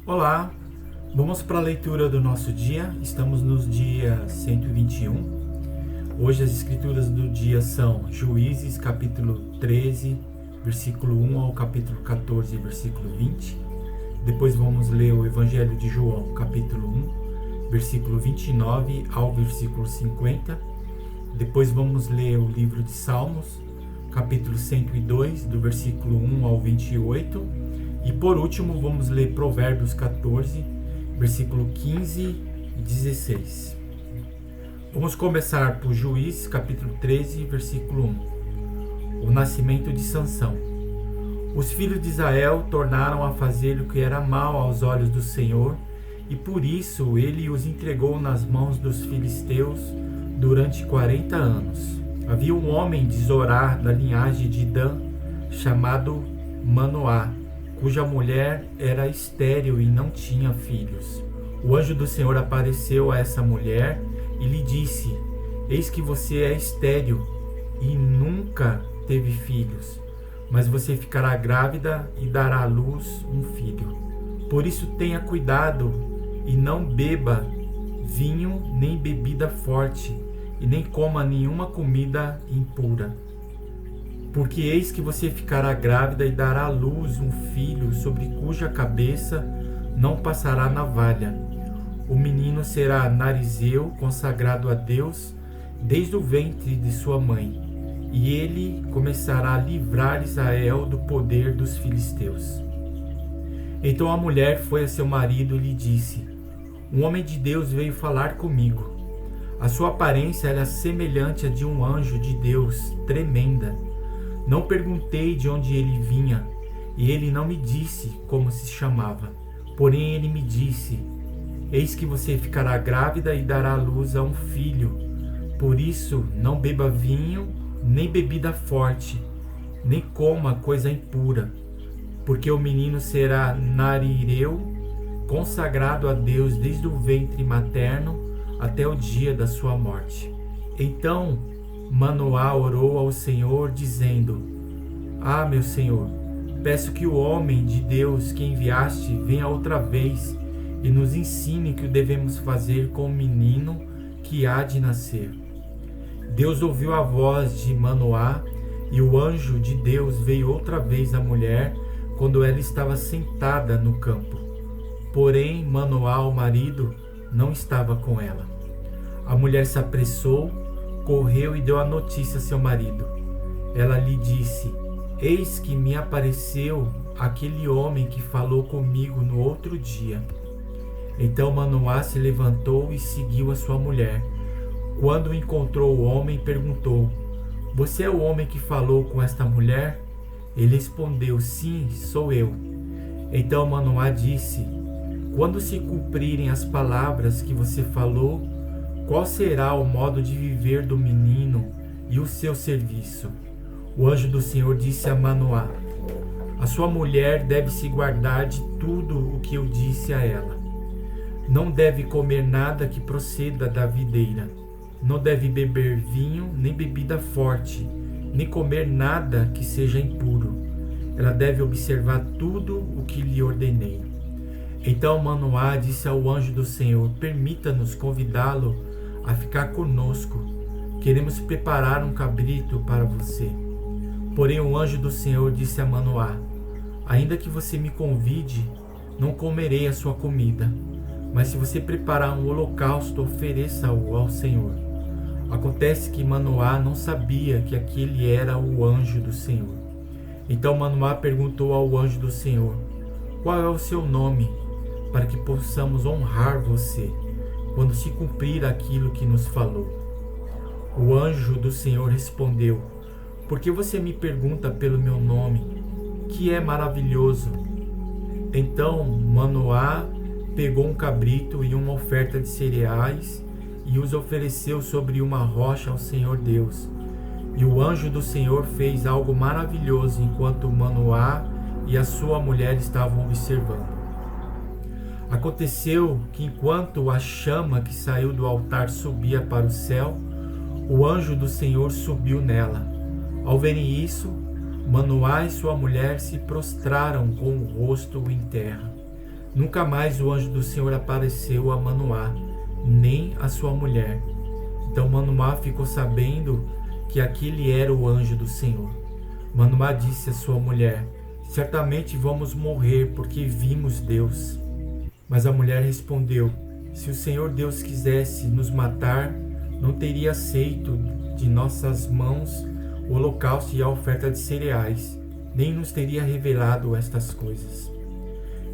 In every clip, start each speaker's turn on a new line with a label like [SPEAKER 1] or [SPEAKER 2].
[SPEAKER 1] Olá, vamos para a leitura do nosso dia. Estamos nos dias 121. Hoje as escrituras do dia são Juízes, capítulo 13, versículo 1 ao capítulo 14, versículo 20. Depois vamos ler o Evangelho de João, capítulo 1, versículo 29 ao versículo 50. Depois vamos ler o livro de Salmos, capítulo 102, do versículo 1 ao 28. E por último, vamos ler Provérbios 14, versículo 15 e 16. Vamos começar por Juízes, capítulo 13, versículo 1. O nascimento de Sansão. Os filhos de Israel tornaram a fazer o que era mal aos olhos do Senhor, e por isso ele os entregou nas mãos dos filisteus durante 40 anos. Havia um homem de Zorá, da linhagem de Dan, chamado Manoá, cuja mulher era estéril e não tinha filhos. O anjo do Senhor apareceu a essa mulher e lhe disse: Eis que você é estéril e nunca teve filhos, mas você ficará grávida e dará à luz um filho. Por isso tenha cuidado e não beba vinho nem bebida forte, e nem coma nenhuma comida impura. Porque eis que você ficará grávida e dará à luz um filho, sobre cuja cabeça não passará navalha. O menino será narizeu, consagrado a Deus, desde o ventre de sua mãe, e ele começará a livrar Israel do poder dos filisteus. Então a mulher foi a seu marido e lhe disse: Um homem de Deus veio falar comigo. A sua aparência era semelhante à de um anjo de Deus, tremenda. Não perguntei de onde ele vinha, e ele não me disse como se chamava. Porém ele me disse: Eis que você ficará grávida e dará à luz a um filho. Por isso não beba vinho, nem bebida forte, nem coma coisa impura, porque o menino será narireu, consagrado a Deus desde o ventre materno até o dia da sua morte. Então Manoá orou ao Senhor, dizendo: Ah, meu Senhor, peço que o homem de Deus que enviaste venha outra vez e nos ensine o que devemos fazer com o menino que há de nascer. Deus ouviu a voz de Manoá, e o anjo de Deus veio outra vez à mulher quando ela estava sentada no campo. Porém, Manoá, o marido, não estava com ela. A mulher se apressou, correu e deu a notícia a seu marido. Ela lhe disse: Eis que me apareceu aquele homem que falou comigo no outro dia. Então Manoá se levantou e seguiu a sua mulher. Quando encontrou o homem, perguntou: Você é o homem que falou com esta mulher? Ele respondeu: Sim, sou eu. Então Manoá disse: Quando se cumprirem as palavras que você falou, qual será o modo de viver do menino e o seu serviço? O anjo do Senhor disse a Manoá: A sua mulher deve se guardar de tudo o que eu disse a ela. Não deve comer nada que proceda da videira. Não deve beber vinho, nem bebida forte, nem comer nada que seja impuro. Ela deve observar tudo o que lhe ordenei. Então Manoá disse ao anjo do Senhor: Permita-nos convidá-lo a ficar conosco. Queremos preparar um cabrito para você. Porém o anjo do Senhor disse a Manoá: Ainda que você me convide, não comerei a sua comida. Mas se você preparar um holocausto, ofereça-o ao Senhor. Acontece que Manoá não sabia que aquele era o anjo do Senhor. Então Manoá perguntou ao anjo do Senhor: Qual é o seu nome, para que possamos honrar você quando se cumprir aquilo que nos falou? O anjo do Senhor respondeu: Por que você me pergunta pelo meu nome, que é maravilhoso? Então Manoá pegou um cabrito e uma oferta de cereais e os ofereceu sobre uma rocha ao Senhor Deus. E o anjo do Senhor fez algo maravilhoso enquanto Manoá e a sua mulher estavam observando. Aconteceu que enquanto a chama que saiu do altar subia para o céu, o anjo do Senhor subiu nela. Ao verem isso, Manoá e sua mulher se prostraram com o rosto em terra. Nunca mais o anjo do Senhor apareceu a Manoá, nem a sua mulher. Então Manoá ficou sabendo que aquele era o anjo do Senhor. Manoá disse à sua mulher: certamente vamos morrer, porque vimos Deus. Mas a mulher respondeu: se o Senhor Deus quisesse nos matar, não teria aceito de nossas mãos o holocausto e a oferta de cereais, nem nos teria revelado estas coisas.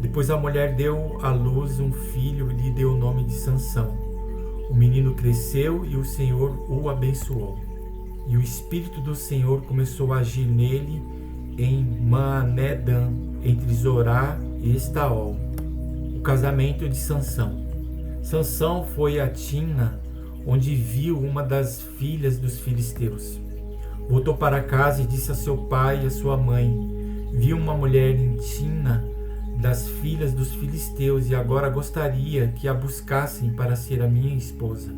[SPEAKER 1] Depois a mulher deu à luz um filho e lhe deu o nome de Sansão. O menino cresceu e o Senhor o abençoou. E o Espírito do Senhor começou a agir nele em Maanedã, entre Zorá e Estaol. O casamento de Sansão. Sansão foi a Timna, onde viu uma das filhas dos filisteus. Voltou para casa e disse a seu pai e a sua mãe: vi uma mulher em Timna das filhas dos filisteus e agora gostaria que a buscassem para ser a minha esposa.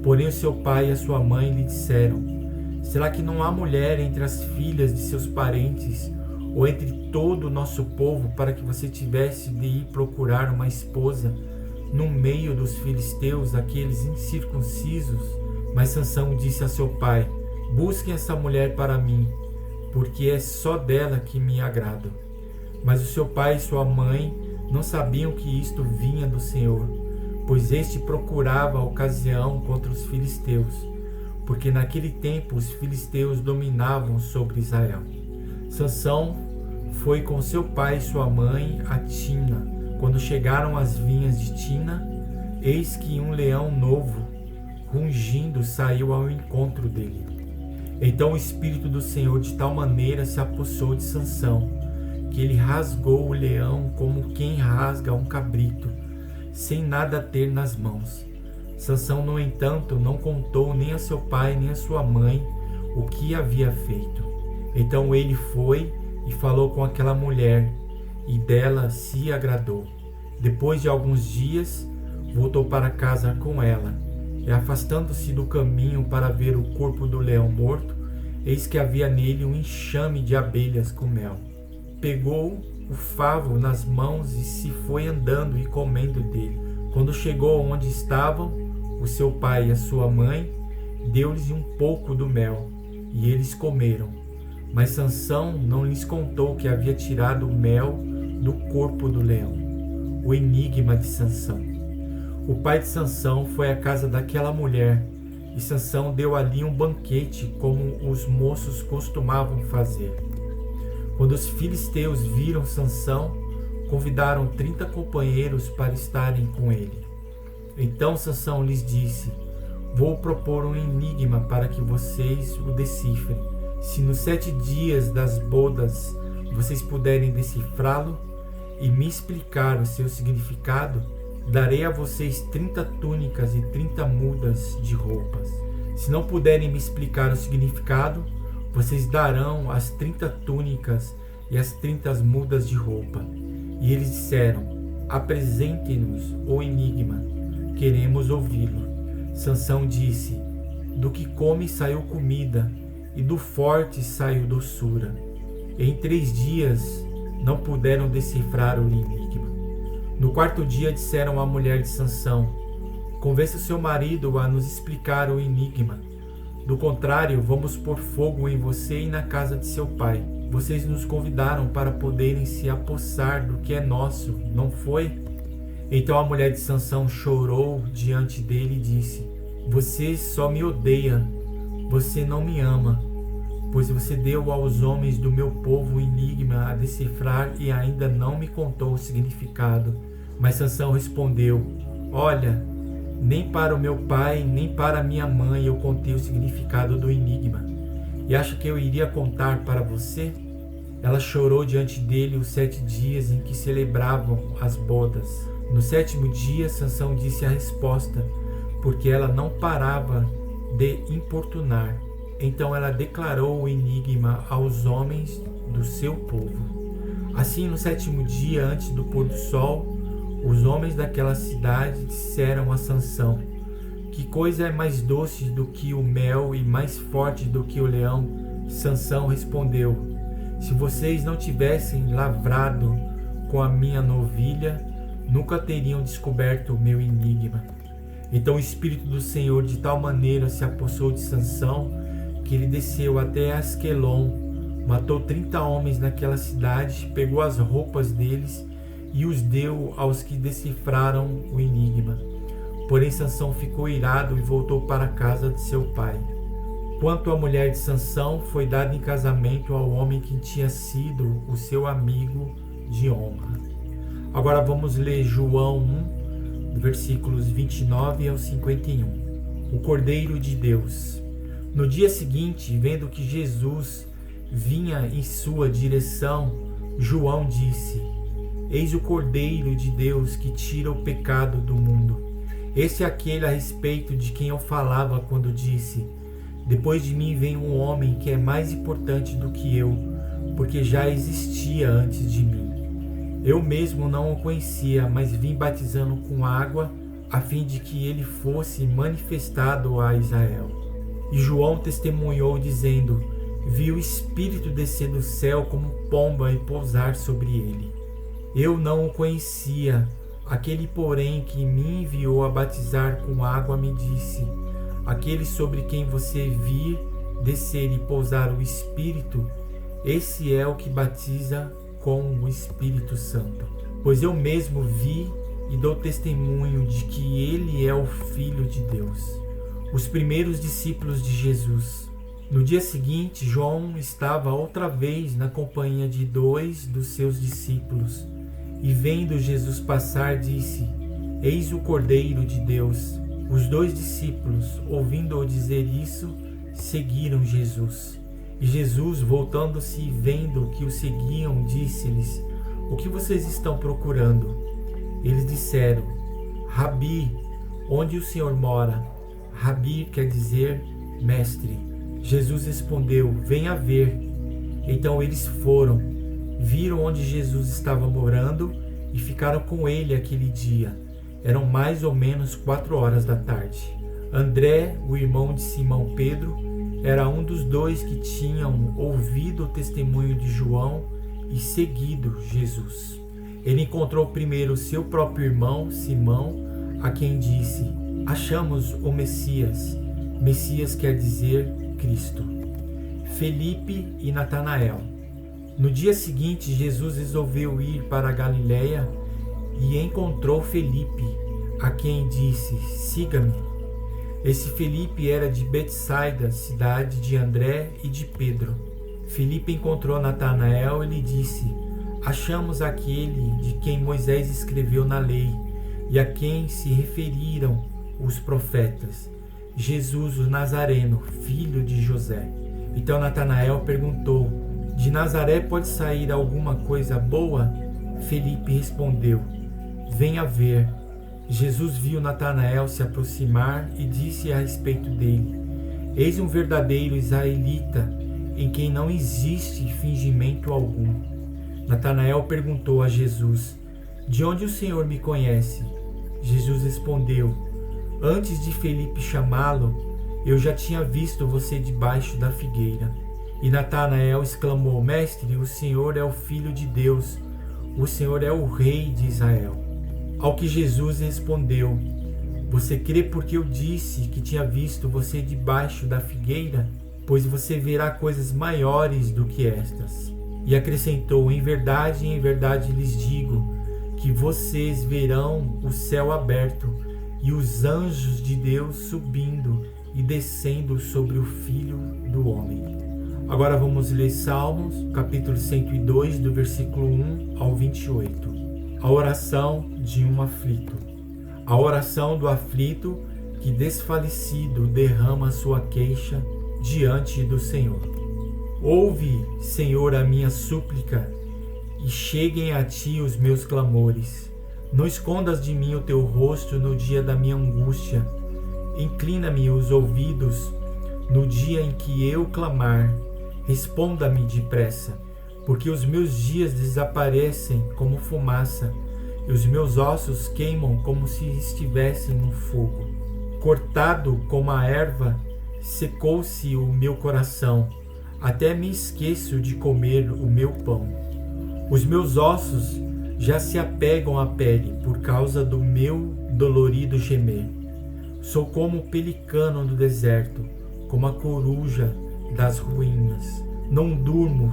[SPEAKER 1] Porém o seu pai e a sua mãe lhe disseram: será que não há mulher entre as filhas de seus parentes ou entre todo o nosso povo para que você tivesse de ir procurar uma esposa no meio dos filisteus, aqueles incircuncisos? Mas Sansão disse a seu pai: busquem essa mulher para mim, porque é só dela que me agrado. Mas o seu pai e sua mãe não sabiam que isto vinha do Senhor, pois este procurava a ocasião contra os filisteus, porque naquele tempo os filisteus dominavam sobre Israel. Sansão foi com seu pai e sua mãe a Timna. Quando chegaram às vinhas de Timna, eis que um leão novo, rugindo, saiu ao encontro dele. Então o Espírito do Senhor de tal maneira se apossou de Sansão, que ele rasgou o leão como quem rasga um cabrito, sem nada ter nas mãos. Sansão, no entanto, não contou nem a seu pai nem a sua mãe o que havia feito. Então ele foi e falou com aquela mulher, e dela se agradou. Depois de alguns dias, voltou para casa com ela, e afastando-se do caminho para ver o corpo do leão morto, eis que havia nele um enxame de abelhas com mel. Pegou o favo nas mãos e se foi andando e comendo dele. Quando chegou onde estavam o seu pai e a sua mãe, deu-lhes um pouco do mel, e eles comeram. Mas Sansão não lhes contou que havia tirado o mel do corpo do leão. O enigma de Sansão. O pai de Sansão foi à casa daquela mulher, e Sansão deu ali um banquete, como os moços costumavam fazer. Quando os filisteus viram Sansão, convidaram 30 companheiros para estarem com ele. Então Sansão lhes disse: vou propor um enigma para que vocês o decifrem. Se nos 7 dias das bodas vocês puderem decifrá-lo e me explicar o seu significado, darei a vocês 30 túnicas e 30 mudas de roupas. Se não puderem me explicar o significado, vocês darão as 30 túnicas e as 30 mudas de roupa. E eles disseram: apresentem-nos o enigma, queremos ouvi-lo. Sansão disse: do que come saiu comida, e do forte saiu doçura. Em 3 dias não puderam decifrar o enigma. No 4º dia disseram à mulher de Sansão: convença seu marido a nos explicar o enigma. Do contrário, vamos pôr fogo em você e na casa de seu pai. Vocês nos convidaram para poderem se apossar do que é nosso, não foi? Então a mulher de Sansão chorou diante dele e disse: você só me odeia, você não me ama, pois você deu aos homens do meu povo o enigma a decifrar e ainda não me contou o significado. Mas Sansão respondeu: olha, nem para o meu pai, nem para minha mãe eu contei o significado do enigma. E acha que eu iria contar para você? Ela chorou diante dele os 7 dias em que celebravam as bodas. No 7º dia, Sansão disse a resposta, porque ela não parava de importunar. Então ela declarou o enigma aos homens do seu povo. Assim, no 7º dia, antes do pôr do sol, os homens daquela cidade disseram a Sansão: que coisa é mais doce do que o mel e mais forte do que o leão? Sansão respondeu: se vocês não tivessem lavrado com a minha novilha, nunca teriam descoberto o meu enigma. Então o Espírito do Senhor de tal maneira se apossou de Sansão, que ele desceu até Asquelon, matou 30 homens naquela cidade, pegou as roupas deles e os deu aos que decifraram o enigma. Porém Sansão ficou irado e voltou para a casa de seu pai. Quanto à mulher de Sansão, foi dada em casamento ao homem que tinha sido o seu amigo de honra. Agora vamos ler João 1, versículos 29 ao 51. O Cordeiro de Deus. No dia seguinte, vendo que Jesus vinha em sua direção, João disse: Eis o Cordeiro de Deus que tira o pecado do mundo. Esse é aquele a respeito de quem eu falava quando disse: Depois de mim vem um homem que é mais importante do que eu, porque já existia antes de mim. Eu mesmo não o conhecia, mas vim batizando com água, a fim de que ele fosse manifestado a Israel. E João testemunhou, dizendo: Vi o Espírito descer do céu como pomba e pousar sobre ele. Eu não o conhecia. Aquele, porém, que me enviou a batizar com água me disse: Aquele sobre quem você vir descer e pousar o Espírito, esse é o que batiza com o Espírito Santo. Pois eu mesmo vi e dou testemunho de que ele é o Filho de Deus. Os primeiros discípulos de Jesus. No dia seguinte, João estava outra vez na companhia de 2 dos seus discípulos. E vendo Jesus passar, disse: Eis o Cordeiro de Deus. Os 2 discípulos, ouvindo-o dizer isso, seguiram Jesus. E Jesus, voltando-se e vendo que o seguiam, disse-lhes: O que vocês estão procurando? Eles disseram: Rabi, onde o Senhor mora? Rabi quer dizer mestre. Jesus respondeu: Venha ver. Então eles foram, viram onde Jesus estava morando e ficaram com ele aquele dia. Eram mais ou menos 4 horas da tarde. André, o irmão de Simão Pedro, era um dos 2 que tinham ouvido o testemunho de João e seguido Jesus. Ele encontrou primeiro seu próprio irmão, Simão, a quem disse: Achamos o Messias. Messias quer dizer Cristo. Felipe e Natanael. No dia seguinte, Jesus resolveu ir para a Galiléia e encontrou Felipe, a quem disse: Siga-me. Esse Felipe era de Betsaida, cidade de André e de Pedro. Felipe encontrou Natanael e lhe disse: Achamos aquele de quem Moisés escreveu na lei e a quem se referiram os profetas, Jesus o Nazareno, filho de José. Então Natanael perguntou: De Nazaré pode sair alguma coisa boa? Felipe respondeu: Venha ver. Jesus viu Natanael se aproximar e disse a respeito dele: Eis um verdadeiro israelita, em quem não existe fingimento algum. Natanael perguntou a Jesus: De onde o Senhor me conhece? Jesus respondeu: Antes de Felipe chamá-lo, eu já tinha visto você debaixo da figueira. E Natanael exclamou: Mestre, o Senhor é o Filho de Deus, o Senhor é o Rei de Israel. Ao que Jesus respondeu: Você crê porque eu disse que tinha visto você debaixo da figueira? Pois você verá coisas maiores do que estas. E acrescentou: em verdade lhes digo, que vocês verão o céu aberto e os anjos de Deus subindo e descendo sobre o Filho do Homem. Agora vamos ler Salmos, capítulo 102, do versículo 1 ao 28. A oração de um aflito. A oração do aflito que desfalecido derrama sua queixa diante do Senhor. Ouve, Senhor, a minha súplica e cheguem a ti os meus clamores. Não escondas de mim o teu rosto no dia da minha angústia. Inclina-me os ouvidos no dia em que eu clamar. Responda-me depressa, porque os meus dias desaparecem como fumaça, e os meus ossos queimam como se estivessem no fogo. Cortado como a erva, secou-se o meu coração, até me esqueço de comer o meu pão. Os meus ossos já se apegam à pele por causa do meu dolorido gemer. Sou como o pelicano do deserto, como a coruja das ruínas. Não durmo,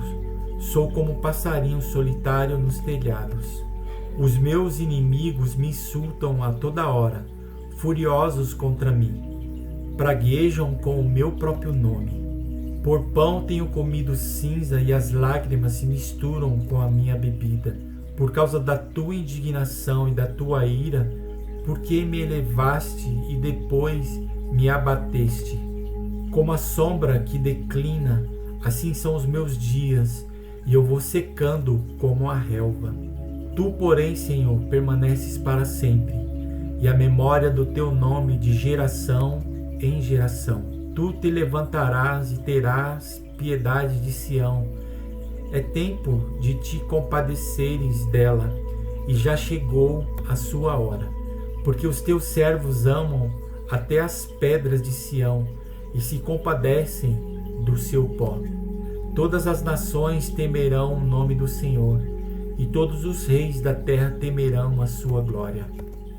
[SPEAKER 1] sou como o passarinho solitário nos telhados. Os meus inimigos me insultam a toda hora, furiosos contra mim. Praguejam com o meu próprio nome. Por pão tenho comido cinza e as lágrimas se misturam com a minha bebida. Por causa da tua indignação e da tua ira, porque me elevaste e depois me abateste. Como a sombra que declina, assim são os meus dias, e eu vou secando como a relva. Tu, porém, Senhor, permaneces para sempre, e a memória do teu nome de geração em geração. Tu te levantarás e terás piedade de Sião. É tempo de te compadeceres dela, e já chegou a sua hora. Porque os teus servos amam até as pedras de Sião, e se compadecem do seu pó. Todas as nações temerão o nome do Senhor, e todos os reis da terra temerão a sua glória.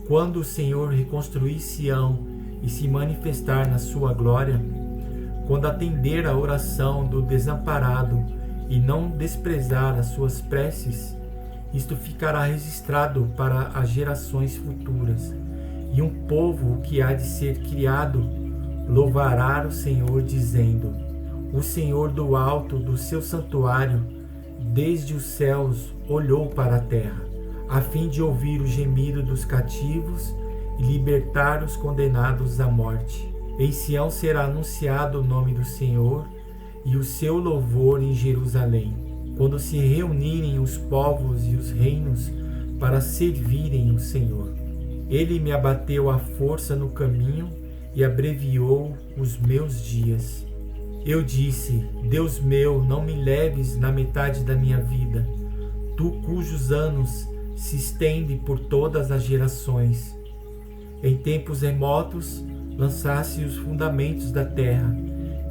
[SPEAKER 1] Quando o Senhor reconstruir Sião e se manifestar na sua glória, quando atender a oração do desamparado e não desprezar as suas preces, isto ficará registrado para as gerações futuras, e um povo que há de ser criado louvará o Senhor, dizendo: o Senhor do alto do seu santuário, desde os céus, olhou para a terra, a fim de ouvir o gemido dos cativos e libertar os condenados à morte. Em Sião será anunciado o nome do Senhor e o seu louvor em Jerusalém, quando se reunirem os povos e os reinos para servirem o Senhor. Ele me abateu à força no caminho e abreviou os meus dias. Eu disse: Deus meu, não me leves na metade da minha vida, tu cujos anos se estendem por todas as gerações. Em tempos remotos lançaste os fundamentos da terra,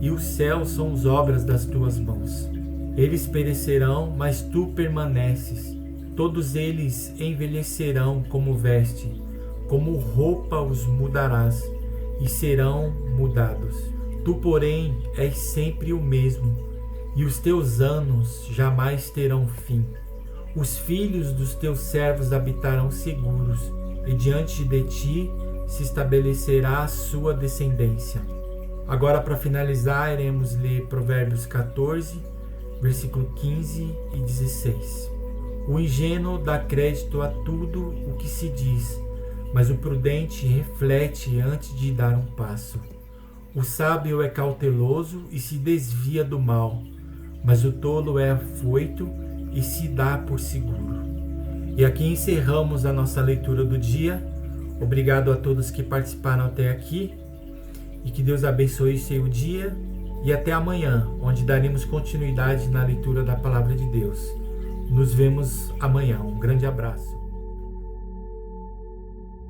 [SPEAKER 1] e os céus são as obras das tuas mãos. Eles perecerão, mas tu permaneces. Todos eles envelhecerão como veste, como roupa os mudarás, e serão mudados. Tu, porém, és sempre o mesmo, e os teus anos jamais terão fim. Os filhos dos teus servos habitarão seguros, e diante de ti se estabelecerá a sua descendência. Agora, para finalizar, iremos ler Provérbios 14, versículo 15 e 16. O ingênuo dá crédito a tudo o que se diz, mas o prudente reflete antes de dar um passo. O sábio é cauteloso e se desvia do mal, mas o tolo é afoito e se dá por seguro. E aqui encerramos a nossa leitura do dia. Obrigado a todos que participaram até aqui, e que Deus abençoe seu dia, e até amanhã, onde daremos continuidade na leitura da Palavra de Deus. Nos vemos amanhã. Um grande abraço.